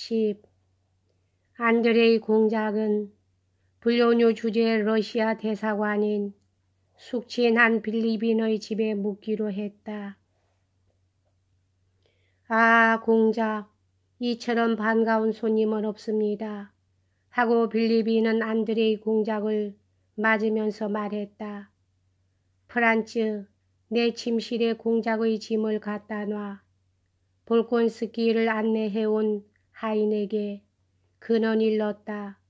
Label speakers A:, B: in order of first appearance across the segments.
A: 10. 안드레이 공작은 불륜유 주재 러시아 대사관인 숙친 한 필리핀의 집에 묵기로 했다. 아, 공작, 이처럼 반가운 손님은 없습니다. 하고 필리핀은 안드레이 공작을 맞으면서 말했다. 프란츠, 내 침실에 공작의 짐을 갖다 놔. 볼콘스키를 안내해온 하인에게 그는 일렀다.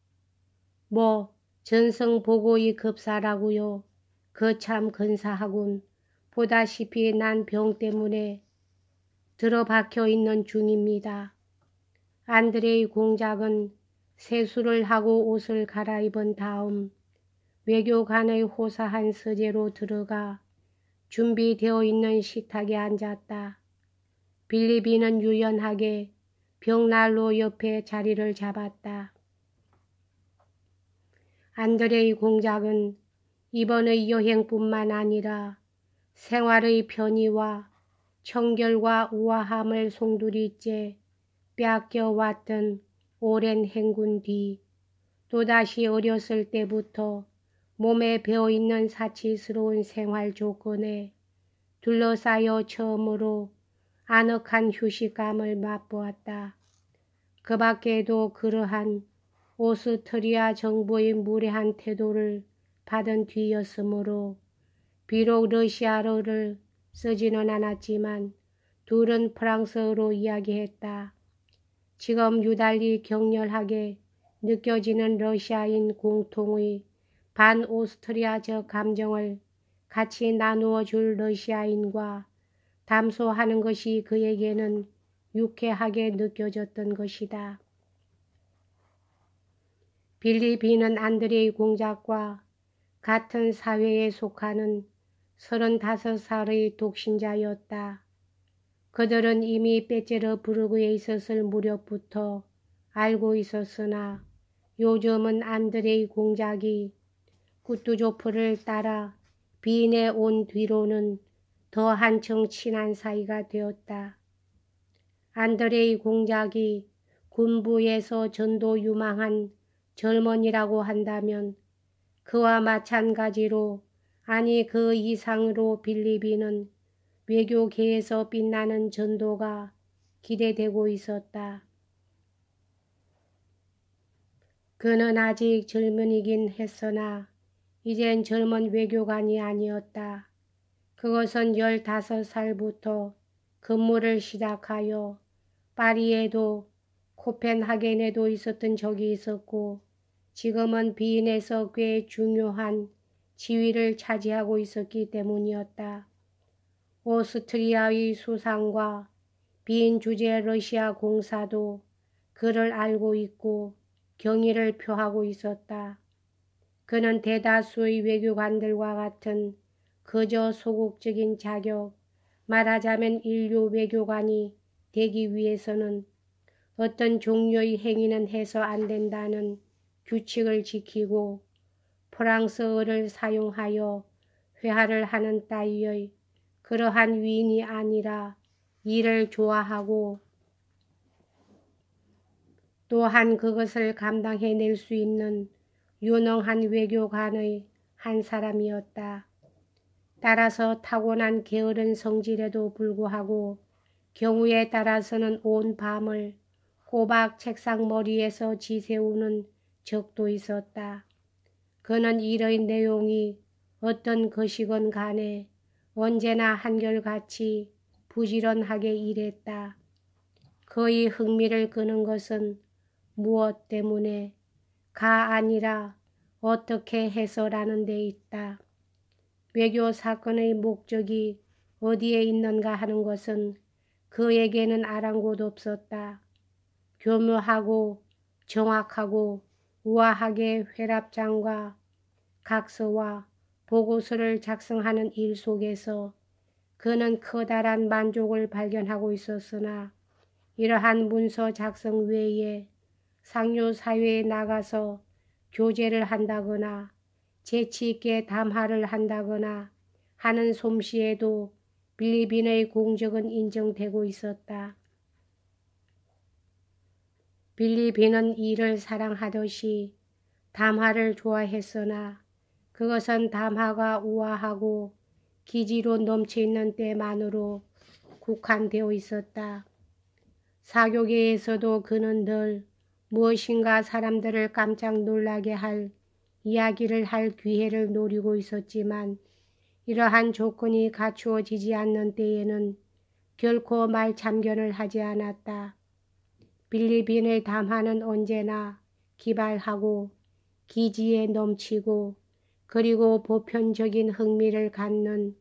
A: 뭐 전성보고의 급사라고요. 거참 근사하군. 보다시피 난 병 때문에 들어박혀 있는 중입니다. 안드레이 공작은 세수를 하고 옷을 갈아입은 다음 외교관의 호사한 서재로 들어가 준비되어 있는 식탁에 앉았다. 필리핀은 유연하게 벽난로 옆에 자리를 잡았다. 안드레이 공작은 이번의 여행뿐만 아니라 생활의 편의와 청결과 우아함을 송두리째 빼앗겨왔던 오랜 행군 뒤 또다시 어렸을 때부터 몸에 배어있는 사치스러운 생활 조건에 둘러싸여 처음으로 아늑한 휴식감을 맛보았다. 그 밖에도 그러한 오스트리아 정부의 무례한 태도를 받은 뒤였으므로 비록 러시아어를 쓰지는 않았지만 둘은 프랑스어로 이야기했다. 지금 유달리 격렬하게 느껴지는 러시아인 공통의 반오스트리아적 감정을 같이 나누어 줄 러시아인과 담소하는 것이 그에게는 유쾌하게 느껴졌던 것이다. 필리핀은 안드레이 공작과 같은 사회에 속하는 35살의 독신자였다. 그들은 이미 페테르부르크에 있었을 무렵부터 알고 있었으나 요즘은 안드레이 공작이 구투조프를 따라 빈에 온 뒤로는 더 한층 친한 사이가 되었다. 안드레이 공작이 군부에서 전도 유망한 젊은이라고 한다면 그와 마찬가지로 아니 그 이상으로 필리핀은 외교계에서 빛나는 전도가 기대되고 있었다. 그는 아직 젊은이긴 했으나 이젠 젊은 외교관이 아니었다. 그것은 15살부터 근무를 시작하여 파리에도 코펜하겐에도 있었던 적이 있었고 지금은 비인에서 꽤 중요한 지위를 차지하고 있었기 때문이었다. 오스트리아의 수상과 비인 주재 러시아 공사도 그를 알고 있고 경의를 표하고 있었다. 그는 대다수의 외교관들과 같은 그저 소극적인 자격, 말하자면 인류 외교관이 되기 위해서는 어떤 종류의 행위는 해서 안 된다는 규칙을 지키고 프랑스어를 사용하여 회화를 하는 따위의 그러한 위인이 아니라 일을 좋아하고 또한 그것을 감당해낼 수 있는 유능한 외교관의 한 사람이었다. 따라서 타고난 게으른 성질에도 불구하고 경우에 따라서는 온 밤을 꼬박 책상머리에서 지새우는 적도 있었다. 그는 일의 내용이 어떤 것이건 간에 언제나 한결같이 부지런하게 일했다. 그의 흥미를 끄는 것은 무엇 때문에 가 아니라 어떻게 해서라는 데 있다. 외교 사건의 목적이 어디에 있는가 하는 것은 그에게는 아랑곳 없었다. 교묘하고 정확하고 우아하게 회랍장과 각서와 보고서를 작성하는 일 속에서 그는 커다란 만족을 발견하고 있었으나 이러한 문서 작성 외에 상류 사회에 나가서 교제를 한다거나 재치 있게 담화를 한다거나 하는 솜씨에도 필리핀의 공적은 인정되고 있었다. 빌리비는 이를 사랑하듯이 담화를 좋아했으나 그것은 담화가 우아하고 기지로 넘쳐있는 때만으로 국한되어 있었다. 사교계에서도 그는 늘 무엇인가 사람들을 깜짝 놀라게 할 이야기를 할 기회를 노리고 있었지만 이러한 조건이 갖추어지지 않는 때에는 결코 말참견을 하지 않았다. 빌리빈의 담화는 언제나 기발하고 기지에 넘치고 그리고 보편적인 흥미를 갖는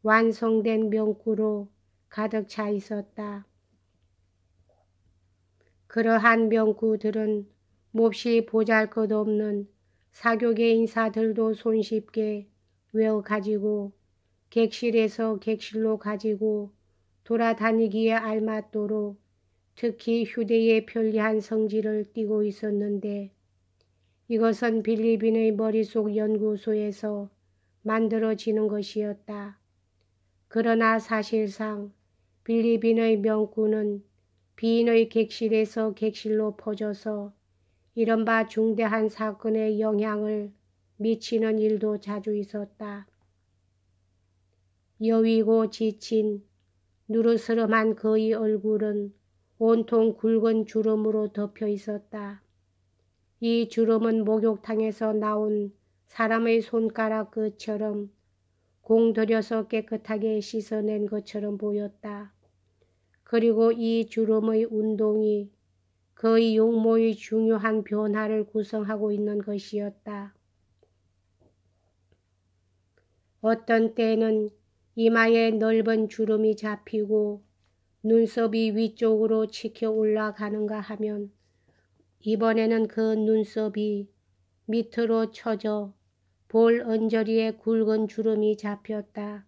A: 완성된 명구로 가득 차 있었다. 그러한 명구들은 몹시 보잘것없는 사교계 인사들도 손쉽게 외워가지고 객실에서 객실로 가지고 돌아다니기에 알맞도록 특히 휴대에 편리한 성질을 띠고 있었는데 이것은 빌리빈의 머릿속 연구소에서 만들어지는 것이었다. 그러나 사실상 빌리빈의 명구는 비인의 객실에서 객실로 퍼져서 이른바 중대한 사건에 영향을 미치는 일도 자주 있었다. 여위고 지친 누르스름한 그의 얼굴은 온통 굵은 주름으로 덮여 있었다. 이 주름은 목욕탕에서 나온 사람의 손가락 끝처럼 공들여서 깨끗하게 씻어낸 것처럼 보였다. 그리고 이 주름의 운동이 그의 용모의 중요한 변화를 구성하고 있는 것이었다. 어떤 때는 이마에 넓은 주름이 잡히고 눈썹이 위쪽으로 치켜 올라가는가 하면 이번에는 그 눈썹이 밑으로 처져 볼 언저리에 굵은 주름이 잡혔다.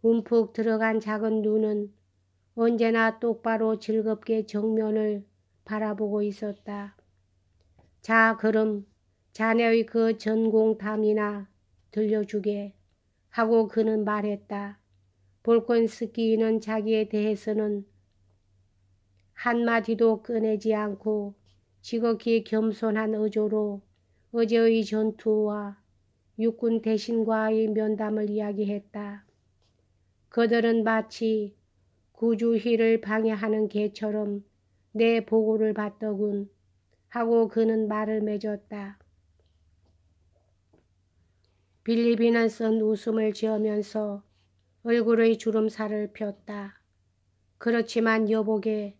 A: 움푹 들어간 작은 눈은 언제나 똑바로 즐겁게 정면을 바라보고 있었다. 자, 그럼 자네의 그 전공담이나 들려주게 하고 그는 말했다. 볼콘스키는 자기에 대해서는 한마디도 꺼내지 않고 지극히 겸손한 어조로 어제의 전투와 육군 대신과의 면담을 이야기했다. 그들은 마치 구주희를 방해하는 개처럼 내 보고를 받더군 하고 그는 말을 맺었다. 빌리비는 쓴 웃음을 지으면서 얼굴의 주름살을 폈다. 그렇지만 여보게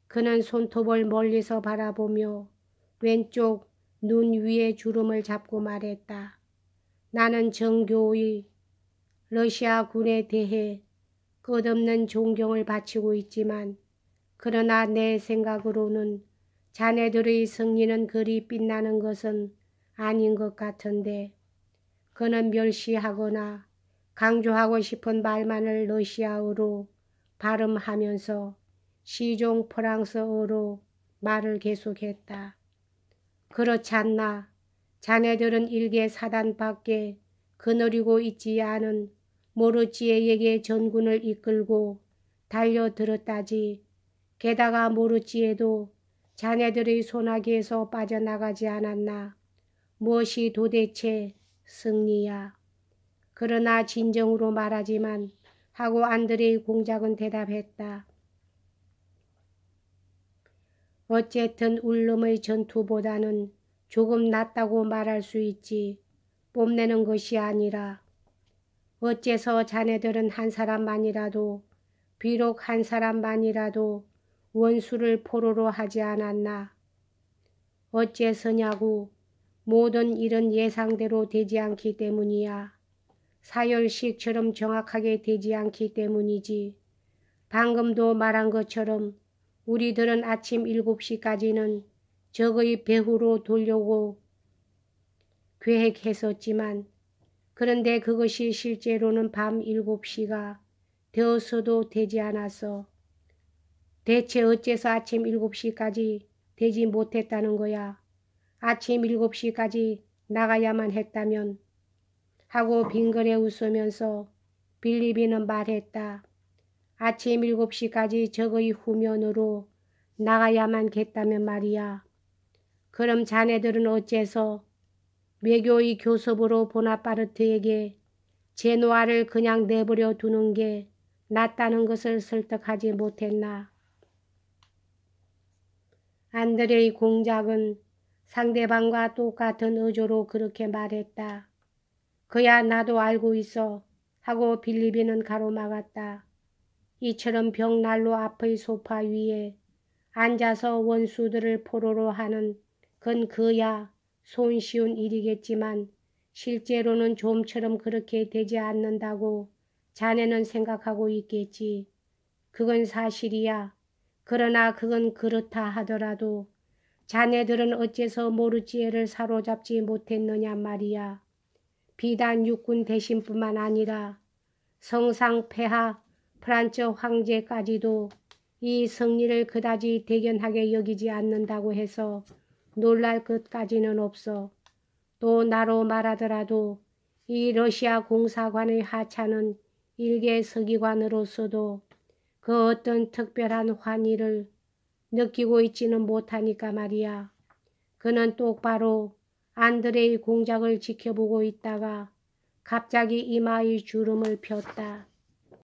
A: 그는 손톱을 멀리서 바라보며 왼쪽 눈 위에 주름을 잡고 말했다. 나는 정교의 러시아 군에 대해 끝없는 존경을 바치고 있지만 그러나 내 생각으로는 자네들의 승리는 그리 빛나는 것은 아닌 것 같은데 그는 멸시하거나 강조하고 싶은 말만을 러시아어로 발음하면서 시종 프랑스어로 말을 계속했다. 그렇지 않나? 자네들은 일개 사단밖에 거느리고 있지 않은 모르찌에에게 전군을 이끌고 달려들었다지. 게다가 모르찌에도 자네들의 손아귀에서 빠져나가지 않았나? 무엇이 도대체 승리야? 그러나 진정으로 말하지만 하고 안드레이 공작은 대답했다. 어쨌든 울름의 전투보다는 조금 낫다고 말할 수 있지. 뽐내는 것이 아니라 어째서 자네들은 한 사람만이라도 비록 한 사람만이라도 원수를 포로로 하지 않았나. 어째서냐고. 모든 일은 예상대로 되지 않기 때문이야. 사열식처럼 정확하게 되지 않기 때문이지. 방금도 말한 것처럼 우리들은 아침 7시까지는 적의 배후로 돌려고 계획했었지만 그런데 그것이 실제로는 밤 7시가 되어서도 되지 않았어. 대체 어째서 아침 7시까지 되지 못했다는 거야. 아침 7시까지 나가야만 했다면 하고 빙그레 웃으면서 빌리비는 말했다. 아침 7시까지 적의 후면으로 나가야만 겠다면 말이야. 그럼 자네들은 어째서 외교의 교섭으로 보나파르트에게 제노아를 그냥 내버려 두는 게 낫다는 것을 설득하지 못했나? 안드레이 공작은 상대방과 똑같은 의조로 그렇게 말했다. 그야 나도 알고 있어 하고 빌리비는 가로막았다. 이처럼 벽난로 앞의 소파 위에 앉아서 원수들을 포로로 하는 건 그야 손쉬운 일이겠지만 실제로는 좀처럼 그렇게 되지 않는다고 자네는 생각하고 있겠지. 그건 사실이야. 그러나 그건 그렇다 하더라도 자네들은 어째서 모르지에를 사로잡지 못했느냐 말이야. 비단 육군 대신뿐만 아니라 성상 폐하 프란츠 황제까지도 이 승리를 그다지 대견하게 여기지 않는다고 해서 놀랄 것까지는 없어. 또 나로 말하더라도 이 러시아 공사관의 하차는 일개 서기관으로서도 그 어떤 특별한 환희를 느끼고 있지는 못하니까 말이야. 그는 똑바로 안드레이 공작을 지켜보고 있다가 갑자기 이마의 주름을 폈다.